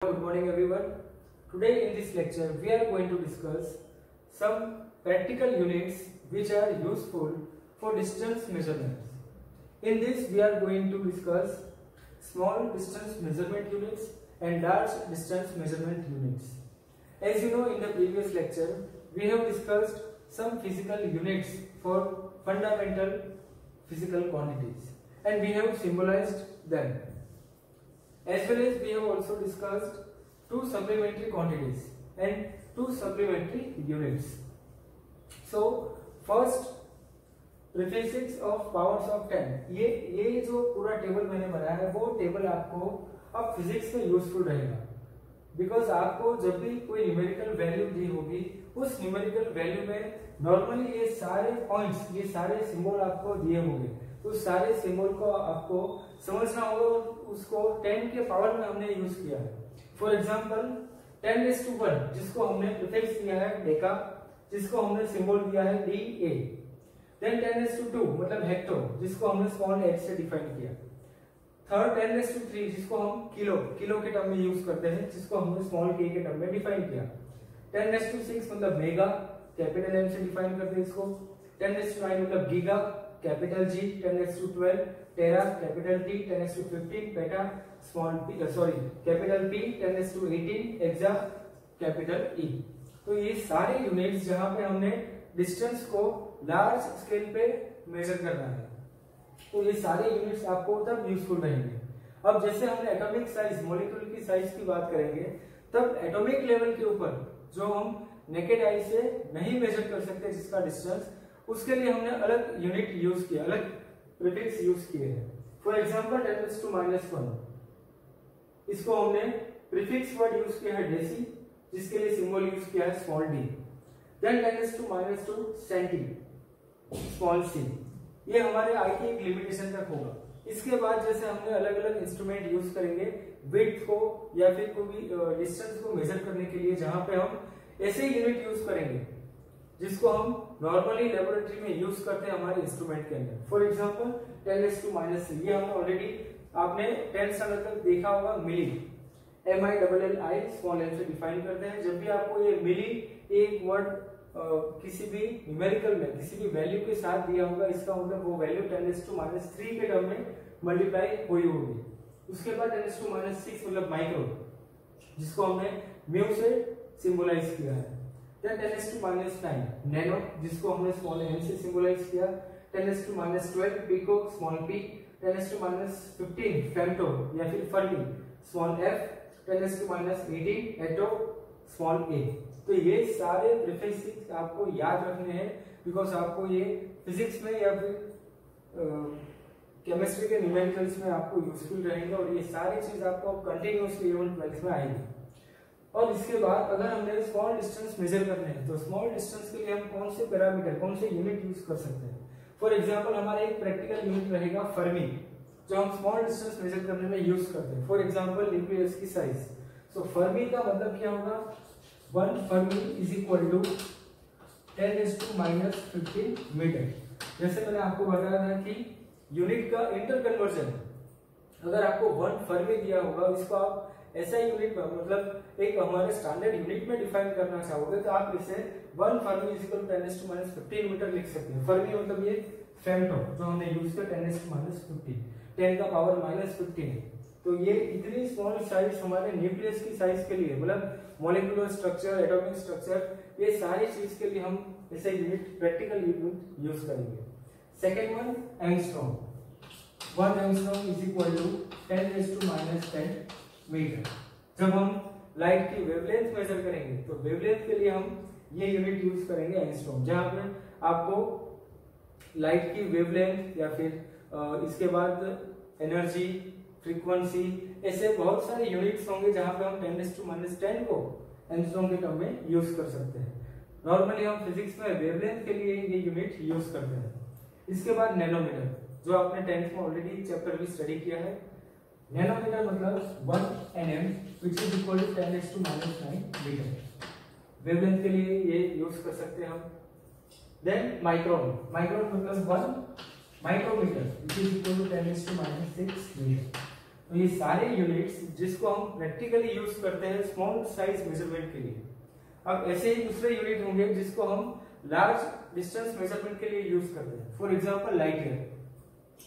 Good morning everyone. Today in this lecture we are going to discuss some practical units which are useful for distance measurements. In this we are going to discuss small distance measurement units and large distance measurement units. As you know, in the previous lecture we have discussed some physical units for fundamental physical quantities and we have symbolized them. As well as we have also discussed two supplementary quantities and two supplementary units. So first, prefixes of powers of 10. ये जो पूरा table मैंने बनाया है वो table आपको अब physics में यूजफुल रहेगा, बिकॉज आपको जब भी कोई न्यूमेरिकल वैल्यू दी होगी उस न्यूमेरिकल वैल्यू में नॉर्मली ये सारे पॉइंट्स, ये सारे सिंबल आपको दिए होंगे, तो सारे सिंबल को आपको समझना होगा और उसको 10 के पावर में हमने यूज किया है. फॉर एग्जांपल 10⁻1 जिसको हमने प्रीफिक्स दिया है डेका, जिसको हमने सिंबल दिया है DA. देन 10⁻2 मतलब हेक्टो, जिसको हमने स्मॉल h से डिफाइन किया. थर्ड 10⁻3 जिसको हम किलो के टर्म में यूज करते हैं, जिसको हमने स्मॉल k के टर्म में डिफाइन किया. 10⁻6 मतलब मेगा, कैपिटल M से डिफाइन करते हैं इसको. 10⁻9 मतलब giga, capital G. 10⁻12 tera, capital T. 10⁻15 peta, small p, capital P. 10⁻18 exa, capital E. तो ये सारे यूनिट्स जहां पे हमने डिस्टेंस को लार्ज स्केल पे मेजर करना है, तो ये सारे यूनिट्स आपको तब यूजफुल रहेंगे. अब जैसे हमने एटॉमिक साइज, मॉलिक्यूल की साइज की बात करेंगे, तब एटॉमिक लेवल के ऊपर जो हम नेकेड आई से नहीं मेजर कर सकते जिसका डिस्टेंस, उसके लिए हमने अलग यूनिट यूज किया, अलग प्रीफिक्स यूज किए हैं. फॉर एग्जांपल 10⁻1 इसको हमने प्रीफिक्स वर्ड यूज किया है डेसी, जिसके लिए सिंबल यूज किया है small d. Then 10⁻2 centi, small c. ये हमारे आई की एक लिमिटेशन तक होगा. इसके बाद जैसे हमने अलग अलग इंस्ट्रूमेंट यूज करेंगे विड्थ को या फिर कोई भी डिस्टेंस को मेजर करने के लिए, जहां पे हम ऐसे यूनिट यूज करेंगे जिसको हम नॉर्मली लेबोरेटरी में यूज करते हैं हमारे इंस्ट्रूमेंट के अंदर. फॉर एग्जांपल 10⁻3 ये हमने ऑलरेडी आपने 10th स्टैंडर्ड तक देखा होगा. मिली, MILLI स्मॉल m से डिफाइन करते हैं. जब भी आपको ये मिली एक वर्ड किसी भी न्यूमेरिकल में किसी भी वैल्यू के साथ दिया होगा, इसका मतलब वो वैल्यू 10⁻3 के टर्म में मल्टीप्लाई हुई होगी. उसके बाद 10⁻6 मतलब माइक्रो, जिसको हमने म्यू से सिंबलाइज किया है. देन 10⁻9 नैनो, जिसको हमने स्मॉल n से सिंबलाइज किया. 10⁻12 पिको, स्मॉल p. 10⁻15 फेम्टो या फिर fermi, small f. 10⁻18 atto, small a. तो ये सारे प्रीफिक्स आपको याद रखने हैं, बिकॉज आपको ये फिजिक्स में या फिर केमिस्ट्री के न्यूमेरिकल्स में आपको यूजफुल रहेंगे और ये सारी चीज आपको कंटिन्यूअसली 11th-12th में आएगी. और इसके बाद अगर हमने स्मॉल डिस्टेंस मेजर करने हैं, तो स्मॉल डिस्टेंस के लिए हम कौन से पैरामीटर, कौन से यूनिट यूज कर सकते हैं. फॉर एग्जांपल हमारा एक प्रैक्टिकल यूनिट रहेगा फर्मी, जो हम स्मॉल डिस्टेंस मेजर करने में यूज करते हैं. फॉर एग्जांपल न्यूक्लियस की साइज. सो फर्मी का मतलब क्या होगा, 1 fermi is equal to 10⁻15 metre. जैसे मैंने आपको बताया था कि यूनिट का इंटर कन्वर्जन, अगर आपको 1 फर्मी दिया होगा, इसको आप ऐसा यूनिट मतलब एक हमारे स्टैंडर्ड यूनिट में डिफाइन करना चाहोगे, तो आप इसे 1 fermi is equal to 10⁻15 metre लिख सकते हैं. फर्मी मतलब ये फेम्टो जो हमने यूज किया 10⁻15, 10 का पावर -15. तो ये इतनी स्मॉल साइज हमारे न्यूक्लियस की साइज के लिए, मतलब मॉलिक्यूलर स्ट्रक्चर, एटॉमिक स्ट्रक्चर, ये सारी चीज के लिए हम ऐसे यूनिट, प्रैक्टिकल यूनिट यूज करेंगे. Second one angstrom. 1 angstrom is equal to 10⁻10 metre. जब हम लाइट की वेवलेंथ मेजर करेंगे तो वेवलेंथ के लिए हम ये यूनिट यूज करेंगे एंगस्ट्रॉम, जहां पे आपको लाइट की वेवलेंथ या फिर इसके बाद एनर्जी, फ्रीक्वेंसी, ऐसे बहुत सारे यूनिट्स होंगे जहां पे हम 10⁻10 को एंगस्ट्रॉम के टर्म में यूज कर सकते हैं. नॉर्मली हम फिजिक्स में वेवलेंथ के लिए ये यूनिट यूज करते हैं. इसके बाद नैनोमीटर, जो आपने 10th में ऑलरेडी चैप्टर भी स्टडी किया है. नैनोमीटर मतलब 1 nm which is equal to 10⁻9 metre. Wavelength के लिए ये यूज कर सकते हैं हम. देन माइक्रोन, माइक्रोन मतलब 1 micrometre which is equal to 10⁻6 metre. तो ये सारे यूनिट्स जिसको हम प्रैक्टिकली यूज करते हैं स्मॉल साइज मेजरमेंट के लिए। अब ऐसे ही दूसरे यूनिट होंगे जिसको हम लार्ज डिस्टेंस मेजरमेंट के लिए यूज करते हैं। For example light year.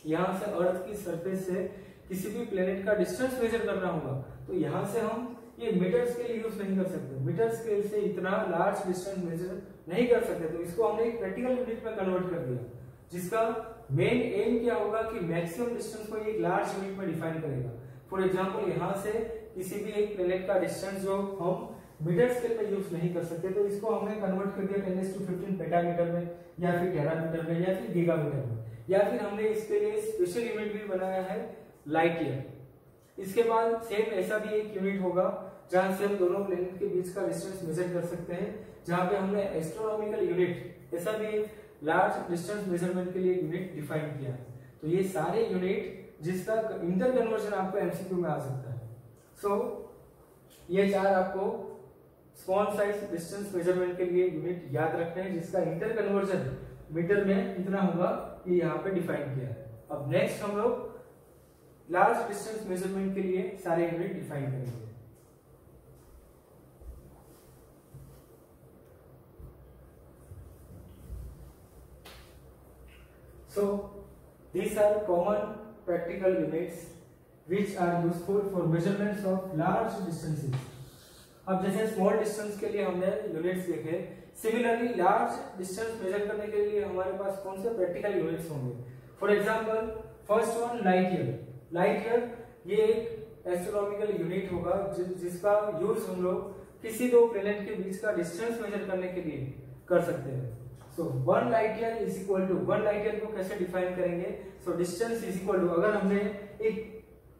यहाँ से अर्थ की सरफेस से किसी भी प्लेनेट का डिस्टेंस मेजर करना होगा तो यहाँ से हम ये मीटर स्केल यूज नहीं कर सकते। मीटर स्केल से इतना लार्ज डिस्टेंस मेजर नहीं कर सकते, तो इसको हमने एक प्रैक्टिकल यूनिट में कन्वर्ट कर दिया, जिसका मेन एम क्या होगा कि मैक्सिमम डिस्टेंस को एक लार्ज यूनिट में डिफाइन करेगा। फॉर एग्जांपल यहाँ से किसी भी एक प्लेनेट का डिस्टेंस जो हम मीटर स्केल में यूज नहीं कर सकते, तो इसको हमने कन्वर्ट कर दिया 10⁻15 पेटामीटर में, या फिर टेरामीटर में, या फिर गीगामीटर में, या फिर हमने इसके लिए स्पेशल यूनिट भी बनाया है लाइट ईयर। इसके बाद सेम ऐसा भी एक यूनिट होगा जहां से हम दोनों प्लेनेट के बीच का डिस्टेंस मेजर कर सकते हैं, जहां पे हमने एस्ट्रोनॉमिकल यूनिट ऐसा भी लार्ज डिस्टेंस मेजरमेंट के लिए यूनिट डिफाइन किया है। तो ये सारे यूनिट जिसका इंटर कन्वर्जन आपको एमसीक्यू में आ सकता है। सो ये चार आपको स्मॉल साइज डिस्टेंस मेजरमेंट के लिए यूनिट याद रखने हैं, जिसका इंटर कन्वर्जन मीटर में कितना होगा ये यहाँ पे डिफाइन किया है। अब नेक्स्ट हम लोग लार्ज डिस्टेंस मेजरमेंट के लिए सारे यूनिट डिफाइन करेंगे। So these are common practical units which are useful for measurements of large distances. अब जैसे स्मॉल डिस्टेंस के लिए हमने यूनिट्स देखे, सिमिलरली लार्ज डिस्टेंस मेजर करने के लिए हमारे पास कौन से प्रैक्टिकल यूनिट्स होंगे। For example first one light year. Light year ये एक एस्ट्रोनॉमिकल यूनिट होगा जिसका यूज हम लोग किसी दो प्लेनेट के बीच का डिस्टेंस मेजर करने के लिए कर सकते हैं। So 1 light year is equal to 1 light year को कैसे डिफाइन करेंगे। So distance is equal to, अगर हमने एक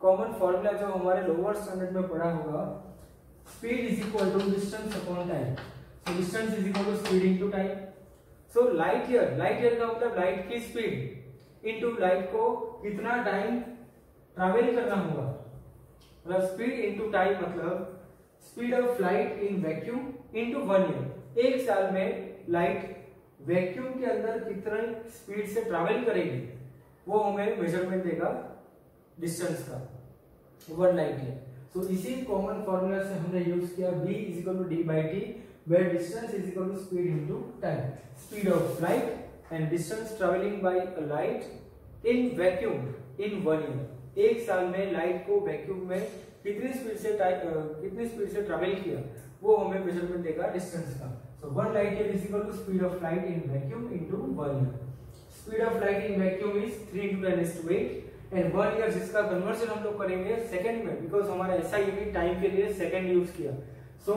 कॉमन फॉर्मूला जो हमारे लोअर स्टैंडर्ड में पढ़ा होगा, speed is equal to distance upon time. So distance is equal to speed into time. So light year का मतलब लाइट की स्पीड इनटू लाइट को कितना टाइम ट्रैवल करना होगा, मतलब स्पीड इनटू टाइम मतलब speed of light in vacuum into 1 year. एक साल में लाइट वैक्यूम के अंदर कितने स्पीड से ट्रैवल करेगी वो हमें मेजरमेंट देगा डिस्टेंस का 1 लाइट ईयर। सो इसी कॉमन फॉर्मूला से हमने यूज किया v is equal to d by t, where distance is equal to speed into time. Speed of light and distance travelling by a light in vacuum in 1 year. एक साल में light को vacuum में कितनी speed से travel किया वो हमें मेजरमेंट देगा डिस्टेंस का। So 1 light year is equal to speed of light in vacuum into 1 year. Speed of light in vacuum is 3 into 10 raised to 8 and 1 year जिसका कन्वर्जन हम लोग करेंगे सेकंड में, बिकॉज हमारा ऐसा यूनिट टाइम के लिए सेकंड यूज किया। So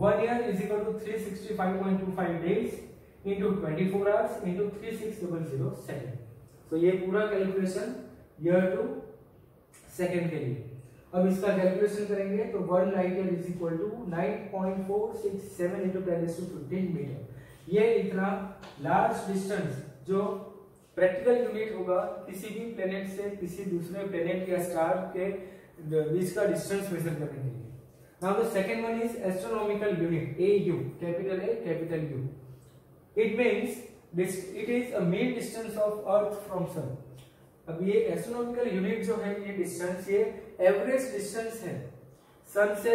1 year is equal to 365.25 days into 24 hours into 3600 second. So ये पूरा कैलकुलेशन ईयर टू सेकंड के लिए। अब इसका कैलकुलेशन करेंगे तो 1 light year is equal to 9.467 into 10⁻15 metre. ये इतना लार्ज डिस्टेंस जो प्रैक्टिकल यूनिट होगा किसी भी प्लेनेट से किसी दूसरे प्लेनेट या स्टार के बीच का डिस्टेंस मेजर करने के लिए। Now the second one is astronomical unit, AU, capital A capital U। It means it is a mean distance of earth from sun. अब ये एस्ट्रोनॉमिकल यूनिट जो है ये डिस्टेंस, ये एवरेज डिस्टेंस है सन से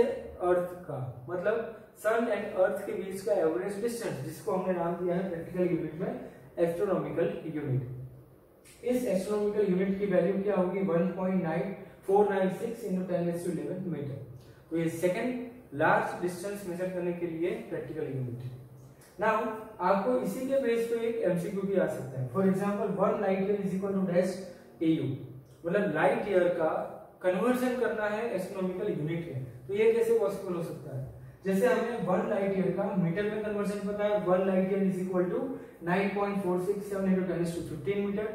अर्थ का, मतलब सन एंड अर्थ के बीच का एवरेज डिस्टेंस, जिसको हमने नाम दिया है प्रैक्टिकल यूनिट में एस्ट्रोनॉमिकल यूनिट। इस एस्ट्रोनॉमिकल यूनिट की वैल्यू क्या होगी 1.9496 into 10⁻11 मीटर। तो ये सेकंड लार्ज डिस्टेंस मेजर करने के लिए प्रैक्टिकल यूनिट है। नाउ आपको इसी के बेस पे एक एमसीक्यू भी आ सकता है। For example 1 light year is equal to dash AU, मतलब लाइट ईयर का कन्वर्जन करना है एस्ट्रोनॉमिकल यूनिट में, तो ये कैसे पॉसिबल हो सकता है। जैसे हमने 1 लाइट ईयर का मीटर में कन्वर्जन पता है, 1 light year is equal to 9.467 into 10⁻15 metre.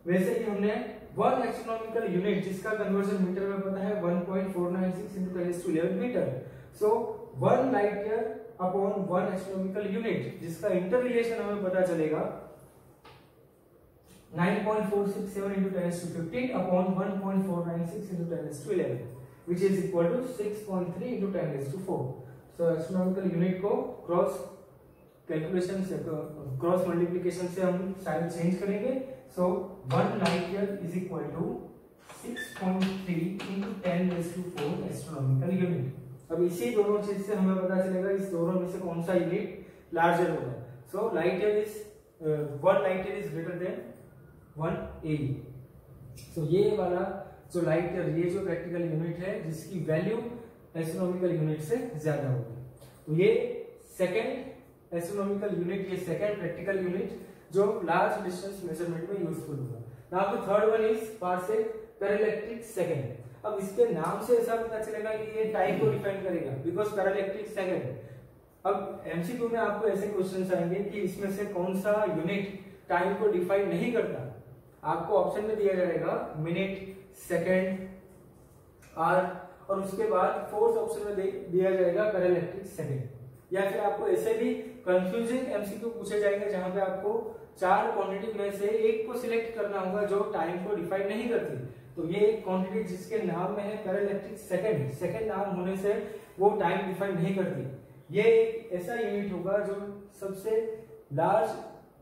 वैसे ही हमने 1 एस्ट्रोनॉमिकल यूनिट जिसका कन्वर्जन मीटर में पता है 1.496 into 10⁻11 metre. So 1 light year upon 1 astronomical unit जिसका इंटर रिलेशन हमें पता चलेगा 9.467 into 10⁻15 upon 1.496 into 10⁻11 which is equal to 6.3 into 10⁻4। So astronomical unit को क्रॉस कैलकुलेशन से क्रॉस मल्टीप्लिकेशन से हम साइन चेंज करेंगे। So 1 light year is equal to 6.3 into 10⁴ astronomical unit. अब इसी दोनों चीज से हमें पता चलेगा इस दोनों में से कौन सा यूनिट लार्जर होगा। सो light year is 1 light year is greater than 1 AU। सो ये वाला जो लाइट ईयर, ये जो प्रैक्टिकल यूनिट है जिसकी वैल्यू एस्ट्रोनॉमिकल यूनिट से ज्यादा होगी, तो ये सेकंड एस्ट्रोनॉमिकल यूनिट, ये सेकंड प्रैक्टिकल यूनिट जो लार्ज डिस्टेंस मेजरमेंट में यूजफुल होगा। Now the third one is parsec parallactic second. अब इसके नाम से ऐसा पता चलेगा कि ये टाइम को डिफाइन करेगा, बिकॉज पैरालैक्ट्रिक सेकंड। अब एमसीक्यू में आपको ऐसे क्वेश्चंस आएंगे कि इसमें से कौन सा यूनिट टाइम को डिफाइन नहीं करता। आपको ऑप्शन में दिया जाएगा मिनट, सेकंड, आवर, और उसके बाद फोर्थ ऑप्शन में दिया जाएगा पैरालैक्ट्रिक सेकंड। या फिर आपको ऐसे भी कंफ्यूजिंग एमसीक्यू पूछे जाएंगे जहां पे आपको 4 क्वांटिटी में से एक को सिलेक्ट करना होगा जो टाइम को डिफाइन नहीं करती। तो ये एक क्वांटिटी जिसके नाम में है पैरालैक्ट्रिक सेकंड, सेकंड नाम होने से वो टाइम डिफाइन नहीं करती। ये एक ऐसा यूनिट होगा जो सबसे लार्ज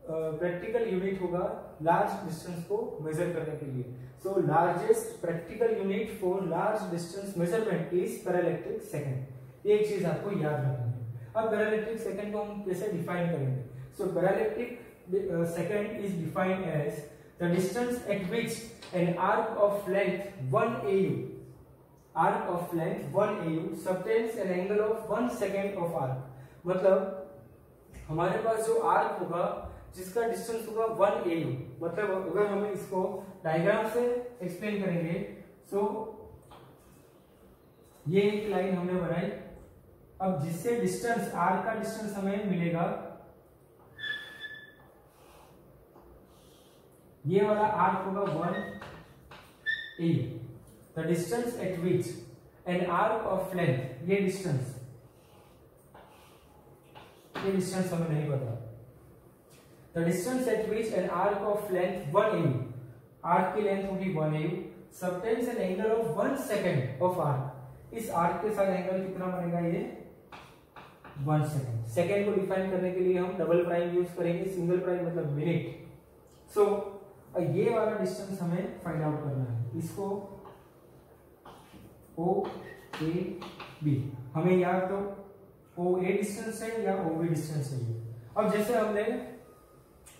प्रैक्टिकल यूनिट होगा लार्ज डिस्टेंस को मेजर करने के लिए। So largest practical unit for large distance measurement is parallactic second. ये एक चीज आपको याद रखनी है। अब पैरालैक्ट्रिक सेकंड को हम कैसे डिफाइन करेंगे? सो पैरालैक्ट्रिक second is defined as the distance at which an arc of length 1 AU subtends an angle of 1 second of arc। मतलब हमारे पास जो आर्क होगा जिसका डिस्टेंस होगा 1 AU, मतलब अगर हमें इसको डायग्राम से एक्सप्लेन करेंगे, सो ये एक लाइन हमने बनाई। अब जिससे डिस्टेंस, आर्क का डिस्टेंस हमें मिलेगा, ये वाला आर्क होगा 1 AU। The distance eight which an arc of length, ये डिस्टेंस हमें नहीं पता। The distance eight which an arc of length 1 AU, arc की लेंथ होगी 1 AU, subtends N angle of 1 second of arc. इस आर्क के साथ एंगल कितना बनेगा? ये 1 सेकेंड। सेकेंड को डिफाइन करने के लिए हम डबल प्राइम यूज करेंगे, सिंगल प्राइम मतलब मिनट। सो ये वाला डिस्टेंस हमें फाइंड आउट करना है। इसको OAB, हमें या तो OA डिस्टेंस है या OB डिस्टेंस है। अब जैसे हमने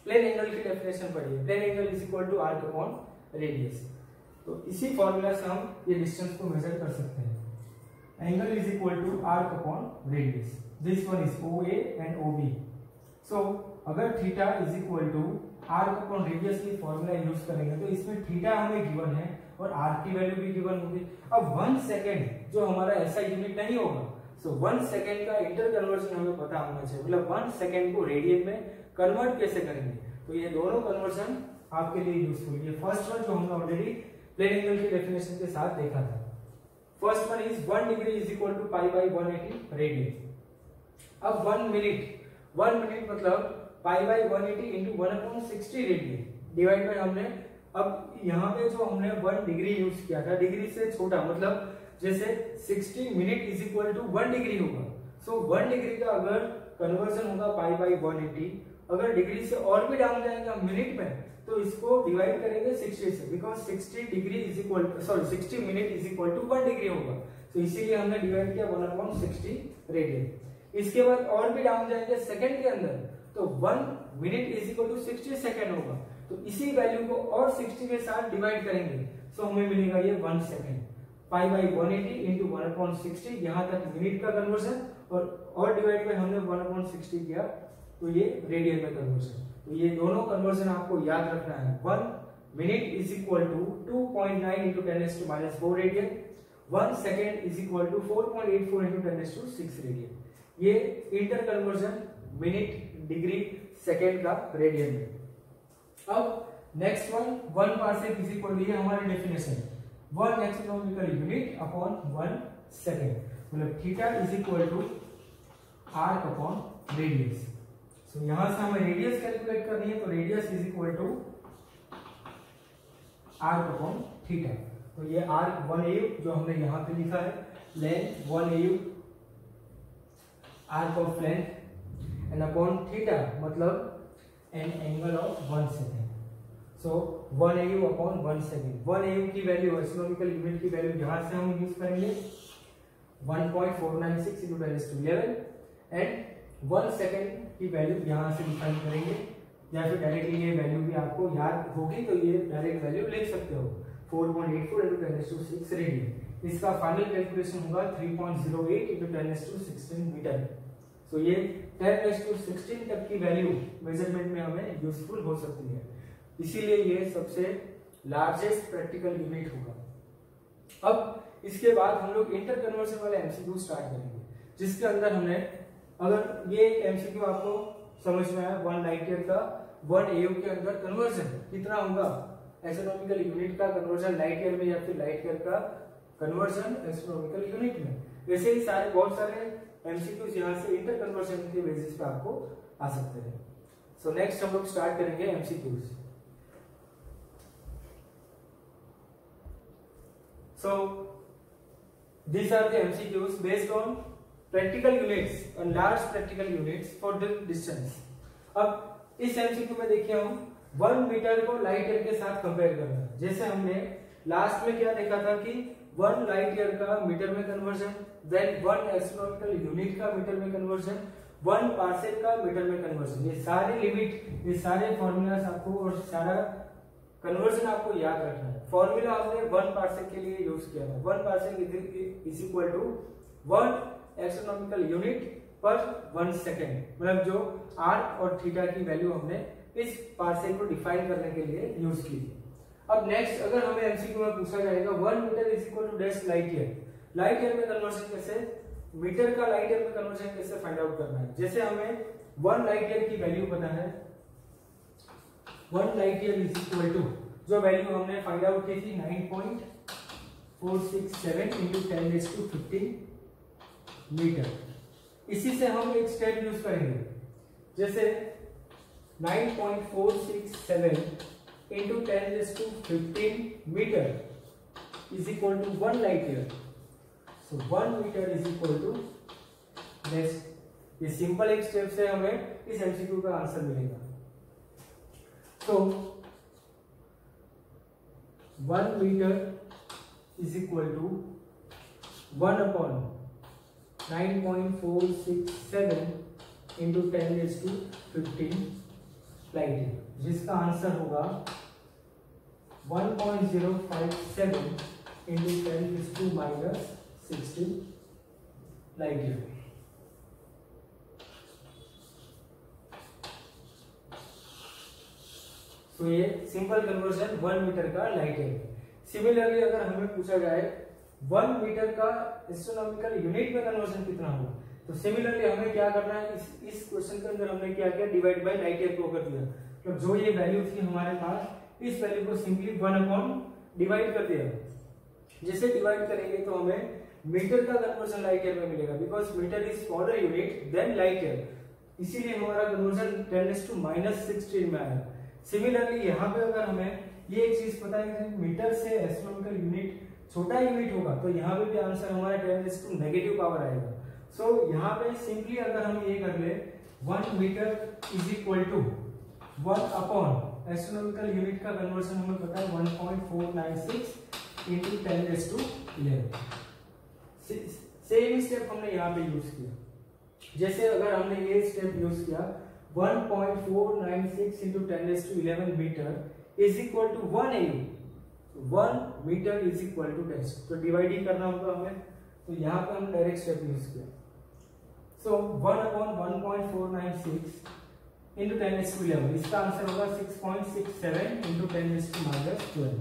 प्लेन एंगल की डेफिनेशन पढ़ी है, plane angle is equal to arc upon radius, तो इसी फॉर्मूला से हम ये डिस्टेंस को मेजर कर सकते हैं। Angle is equal to arc upon radius, this one is OA and OB। So अगर theta is equal to arc upon radius की फॉर्मूला यूज करेंगे तो इसमें थीटा हमें गिवन है और आर्क की वैल्यू भी गिवन होगी। अब 1 सेकेंड जो हमारा ऐसा यूनिट नहीं होगा, सो 1 सेकेंड का इंटर कन्वर्जन हमें पता होना चाहिए, मतलब 1 सेकेंड को रेडियन में कन्वर्ट कैसे करेंगे। तो ये दोनों कन्वर्जन आपके लिए यूजफुल। ये फर्स्ट वन जो हमने ऑलरेडी प्लेन एंगल की डेफिनेशन के साथ देखा था। First one is 1 degree is equal to pi by 180 radian. अब 1 मिनट मतलब pi by 180 into 1/60 radian divide by हमने, अब यहाँ पे जो हमने 1 डिग्री यूज किया था, डिग्री से छोटा मतलब जैसे 60 minute is equal to 1 degree होगा। सो 1 डिग्री का अगर कन्वर्जन होगा पाई बाई 180, अगर डिग्री से और भी डाउन जाएगा मिनट में तो इसको डिवाइड करेंगे 60 से, because 60 degree is equal 60 minute is equal to 1 degree होगा। तो इसीलिए हमने डिवाइड किया 1/60 रेडियन। इसके बाद और भी डाउन जाएंगे सेकंड के अंदर तो 1 minute is equal to 60 second होगा। तो इसी वैल्यू को और 60 के साथ डिवाइड करेंगे, सो हमें मिलेगा ये 1 सेकेंड। पाई बाई 180 इंटू 1/60, यहाँ तक मिनट का कन्वर्जन, और डिवाइड बाय हमने 1/60 किया तो ये रेडियन में कन्वर्जन। तो ये दोनों कन्वर्जन आपको याद रखना है। 1 minute is equal to 2.9 into 10⁻⁴ radian, 1 second is equal to 4.84 into 10⁶ radian. ये interconversion minute, degree, second का रेडियन में। अब next one, 1 parsec is equal to, ये हमारी definition, 1 astronomical unit upon 1 second, मतलब theta is equal to arc upon radius. So यहां से हमें रेडियस कैलकुलेट करनी है, तो radius is equal to arc upon theta. तो ये आर्क 1 AU जो हमने यहां पे लिखा है, length 1 AU, arc of length and upon theta मतलब an angle of 1 second. So 1 AU upon 1 second. 1 AU की वैल्यू, एस्ट्रोनॉमिकल यूनिट की वैल्यू यहाँ से हम यूज करेंगे 1.496 into 10⁻11 एंड 1 सेकेंड की वैल्यू यहाँ से डिफाइन करेंगे, या फिर डायरेक्टली ये वैल्यू भी आपको याद होगी तो ये डायरेक्ट वैल्यू लिख सकते हो 4.84 into 10⁻6 रेडियन। इसका फाइनल कैलकुलेशन होगा 3.08 into 10⁻16 मीटर। सो ये 10⁻16 तक की वैल्यू मेजरमेंट में हमें यूजफुल हो सकती है, इसीलिए ये सबसे लार्जेस्ट प्रैक्टिकल यूनिट होगा। अब इसके बाद हम लोग इंटर कन्वर्जन वाले एमसीक्यू स्टार्ट करेंगे, जिसके अंदर हमने, अगर ये एमसीक्यू आपको समझ में आया, 1 लाइट ईयर का 1 AU के अंदर कन्वर्जन कितना होगा, एस्ट्रोनॉमिकल यूनिट का कन्वर्जन लाइट ईयर में, या फिर लाइट ईयर का कन्वर्जन एस्ट्रोनॉमिकल यूनिट में। वैसे ही सारे बहुत सारे एमसीक्यूज यहाँ से इंटर कन्वर्जन के बेसिस पे आपको आ सकते हैं। सो नेक्स्ट हम लोग स्टार्ट करेंगे MCQs. So these are the MCQs based on practical units and large practical units for the distance। अब इस MCQ में देखिए हम 1 मीटर को लाइट ईयर के साथ कंपेयर करना है। जैसे हमने लास्ट में क्या देखा था कि 1 लाइट ईयर का मीटर में कन्वर्जन, देन 1 एस्ट्रोनॉमिकल यूनिट का मीटर में कन्वर्जन, 1 पार्सेक का मीटर में कन्वर्जन। ये सारे लिमिट, ये सारे फॉर्मूलास आपको और सारा कन्वर्जन आपको याद रखना है। फॉर्मूला हमने 1 पार्सेक के लिए यूज किया था। 1 parsec is equal to 1 astronomical unit पर 1 सेकेंड, मतलब जो r और थीटा की वैल्यू हमने इस पार्सेक को डिफाइन करने के लिए यूज की थी। अब नेक्स्ट अगर हमें एमसीक्यू में पूछा जाएगा 1 metre is equal to dash light year, light year में कन्वर्जन कैसे, मीटर का लाइट ईयर में कन्वर्जन कैसे फाइंड आउट करना है। जैसे हमें 1 लाइट ईयर की वैल्यू पता है, 1 light year is equal to, जो वैल्यू हमने फाइंड आउट की थी 9.467 into 10⁻15 मीटर। इसी से हम एक स्टेप यूज करेंगे, जैसे 9.467 into 10⁻15 metre is equal to 1 light year. So 1 metre is equal to this. ये सिंपल एक स्टेप से हमें इस एमसीक्यू का आंसर मिलेगा। तो 1 metre is equal to 1 upon 9.467 into 10⁻15 light year, जिसका आंसर होगा 1.057 into 10⁻16 लाइट ईयर। तो ये सिंपल कन्वर्जन 1 मीटर का लाइट ईयर। सिमिलरली अगर हमें पूछा जाए 1 मीटर का एस्ट्रोनॉमिकल यूनिट में कन्वर्जन कितना होगा, तो सिमिलरली हमें क्या करना है, इस क्वेश्चन के अंदर हमने क्या किया, डिवाइड बाय लाइट ईयर को कर दिया। तो जो ये वैल्यू थी हमारे पास, इस वैल्यू को सिंपली 1 अपॉन डिवाइड कर दिया। जैसे डिवाइड करेंगे तो हमें मीटर का कन्वर्जन लाइट ईयर में मिलेगा, because metre is smaller unit than light year, इसीलिए हमारा कन्वर्जन 10⁻−16 में आया। सिमिलरली यहाँ पे अगर हमें ये एक चीज पता है कि मीटर से एस्ट्रोनॉमिकल यूनिट छोटा यूनिट होगा, तो यहाँ पे भी आंसर हमारा 10⁻⁻⁻ नेगेटिव पावर आएगा। सो यहाँ पे सिंपली अगर हम ये कर ले 1 metre is equal to 1 upon astronomical unit का कन्वर्जन हमें पता है 1.496 into 10⁻11। सेम स्टेप हमने यहाँ पे यूज किया। जैसे अगर हमने ये स्टेप यूज किया 1.496 into 10⁻11 metre is equal to 1 AU, 1 metre is equal to dash, तो डिवाइड ही करना होगा हमें, तो यहाँ पे हम डायरेक्ट स्टेप यूज किया। सो 1 अपॉन 1.496 into 10⁻11, इसका आंसर होगा 6.67 into 10⁻12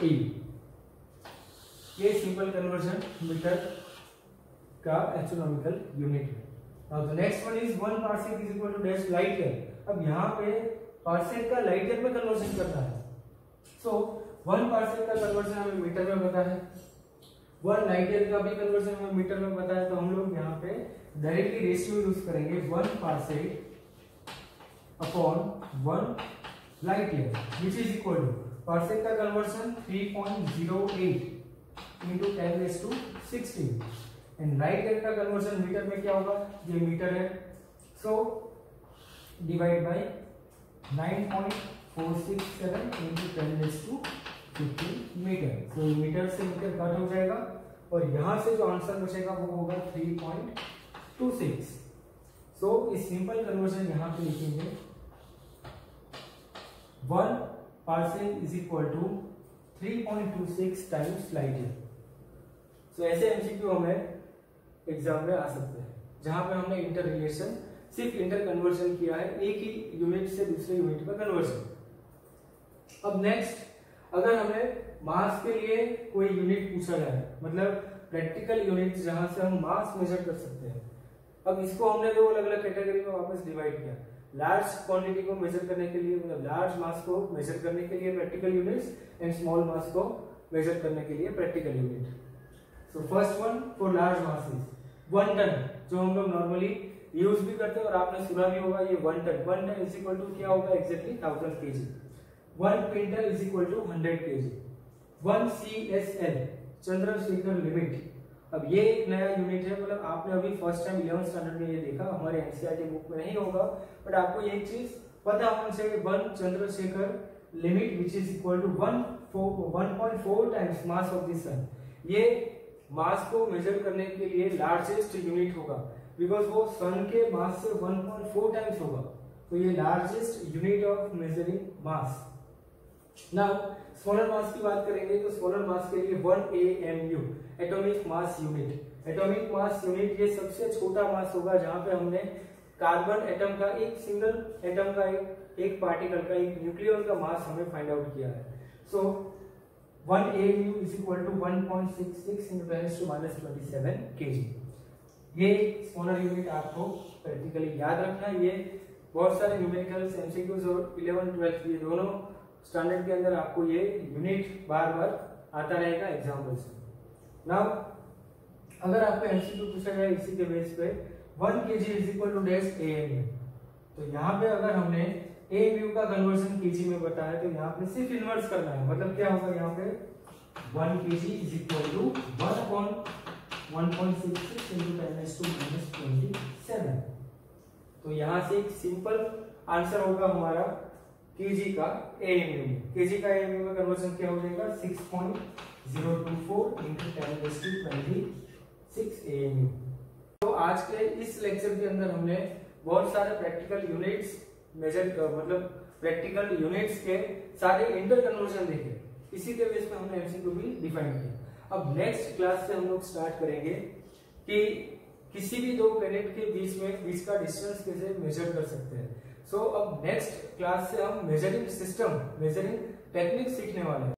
AU। ये सिंपल कन्वर्जन मीटर का एस्ट्रोनॉमिकल यूनिट है। Now the next one is 1 parsec is equal to dash light year। अब यहाँ पे पार्सेक का लाइट ईयर में कन्वर्जन करना है। So 1 पार्सेक का कन्वर्जन हमें मीटर में पता है, 1 लाइट ईयर का भी कन्वर्जन हमें मीटर में पता है, तो हम लोग यहाँ पे डायरेक्टली रेशियो यूज करेंगे 1 parsec upon 1 light year, which is equal to parsec का conversion 3.08 into 10⁻16 and light year का कन्वर्जन मीटर में क्या होगा, ये मीटर है, so divide by 467 into 10⁻15 metre. तो मीटर से मीटर कट हो जाएगा और यहाँ से जो आंसर बचेगा वो होगा 3.26। सो इस सिंपल कन्वर्जन यहाँ पे लिखेंगे 1 parsec is equal to 3.26 times light year. So ऐसे एमसीक्यू हमें एग्जाम में आ सकते हैं जहां पे हमने इंटर रिलेशन सिर्फ इंटर कन्वर्जन किया है, एक ही यूनिट से दूसरे यूनिट में कन्वर्जन। अब नेक्स्ट अगर हमें मास के लिए कोई यूनिट पूछा जाए, मतलब प्रैक्टिकल यूनिट जहां से हम मास मेजर कर सकते हैं। अब इसको हमने दो अलग अलग कैटेगरी में वापस डिवाइड किया। लार्ज क्वांटिटी को मेजर करने के लिए, मतलब लार्ज मास को मेजर करने के लिए practical units, and small mass को मेजर करने के लिए practical unit. So first one for large mass is 1 ton, जो हम लोग नॉर्मली यूज भी करते हैं और आपने सुना भी होगा ये 1 ton. 1 ton is equal to क्या होगा exactly 1000 KG. 1 quintal is equal to 100 KG. 1 CSL Chandrasekhar limit. अब ये एक नया यूनिट है, मतलब आपने अभी फर्स्ट टाइम 11th स्टैंडर्ड में ये देखा, हमारे एनसीईआरटी बुक में नहीं होगा, बट आपको एक चीज पता होना चाहिए 1 Chandrasekhar limit which is equal to 1.4 times mass of the sun. ये मास को मेजर करने के लिए लार्जेस्ट यूनिट होगा, बिकॉज वो सन के मास से 1.4 टाइम्स होगा। तो ये largest unit of measuring mass. Now smaller mass की बात करेंगे तो स्मॉलर मास के लिए 1 AMU atomic mass unit. Atomic mass unit ये सबसे छोटा मास होगा जहां पे हमने कार्बन एटम का, एक सिंगल एटम का, एक पार्टिकल का, एक न्यूक्लियन का मास हमें फाइंड आउट किया है। सो 1 AMU is equal to 1.66 into 10⁻⁻27 kg। ये स्मॉलर यूनिट आपको प्रैक्टिकली याद रखना। ये बहुत सारे न्यूमेरिकल्स, एमसीक्यूज और 11 12 ये दोनों स्टैंडर्ड के अंदर आपको ये यूनिट बार बार आता रहेगा एग्जाम्पल्स में। नाउ अगर आपको एमसीक्यू पूछा जाए इसी के बेस पे 1 kg is equal to dash AMU, तो यहाँ पे अगर हमने AMU का कन्वर्जन kg में बताया तो यहाँ पे सिर्फ इन्वर्स करना है। मतलब क्या होगा यहाँ पे 1 kg is equal to 1/1.66 into 10⁻⁻27। तो यहाँ से एक सिंपल आंसर होगा हमारा kg का AMU। kg का AMU में कन्वर्जन क्या हो जाएगा 6.024 into 10⁻26 AMU। तो आज के इस लेक्चर के अंदर हमने बहुत सारे प्रैक्टिकल यूनिट्स मेजर, मतलब प्रैक्टिकल यूनिट्स के सारे इंटर कन्वर्जन देखे। इसी के बेस पे हमने एमसीक्यू भी डिफाइन किया। अब नेक्स्ट क्लास से हम लोग स्टार्ट करेंगे कि किसी भी दो प्लेनेट के बीच का डिस्टेंस कैसे मेजर कर सकते हैं। सो अब नेक्स्ट क्लास से हम मेजरिंग सिस्टम, मेजरिंग टेक्निक सीखने वाले हैं।